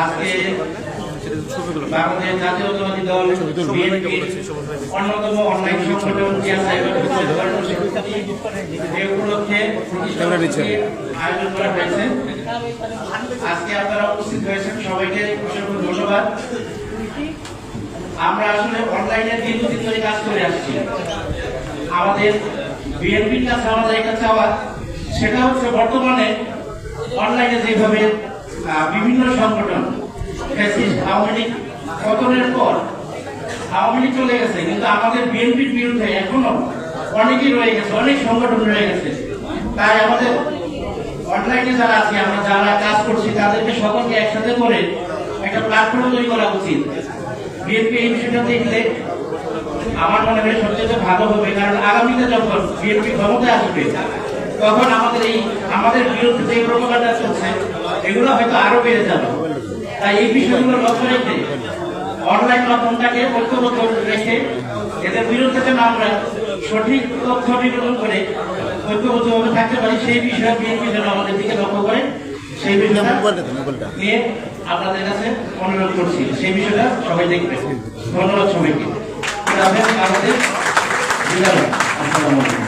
আজকে বাংলাদেশ জাতীয়তাবাদী দল বিএনপির অন্যতম অনলাইন সংগঠন এই উপলক্ষে আয়োজন করা হয়েছে। আজকে আপনারা উপস্থিত হয়েছেন, সবাইকে অসংখ্য ধন্যবাদ। আমরা আসলে অনলাইনে দীর্ঘদিন ধরে কাজ করে আসছি। আমাদের বিএনপির কাছে আমাদের একটা চাওয়া, সেটা হচ্ছে বর্তমানে অনলাইনে যেভাবে বিভিন্ন সংগঠন আওয়ামী লীগ পতনের পর আওয়ামী লীগ চলে গেছে, কিন্তু আমাদের বিএনপির বিরুদ্ধে এখনো অনেকেই রয়ে গেছে, অনেক সংগঠন রয়ে গেছে। তাই আমাদের অনলাইনে যারা আছি, আমরা যারা কাজ করছি, তাদেরকে সকলকে একসাথে করে একটা প্ল্যাটফর্ম তৈরি করা উচিত। বিএনপি এই বিষয়টা দেখলে আমার মনে হয় সবচেয়ে ভালো হবে, কারণ আগামীতে যখন বিএনপি ক্ষমতায় আসবে তখন আমাদের বিরুদ্ধে যে প্রোপাগান্ডা চলছে এগুলো হয়তো আরো বেড়ে যাবে। তাই এই বিষয়গুলো লক্ষ্য রেখে অনলাইন মাধ্যমটাকে ঐক্যবদ্ধ রেখে এদের বিরুদ্ধে যেন আমরা সঠিক তথ্য বিতরণ করে ঐক্যবদ্ধভাবে থাকতে পারি, সেই বিষয়ে বিএনপি যেন আমাদের দিকে লক্ষ্য করে, সেই বিষয়টা নিয়ে আপনাদের কাছে অনুরোধ করছি। সেই বিষয়টা সবাই দেখবে। ধন্যবাদ সবাইকে। আমাদের বিদায়। আসসালামু আলাইকুম।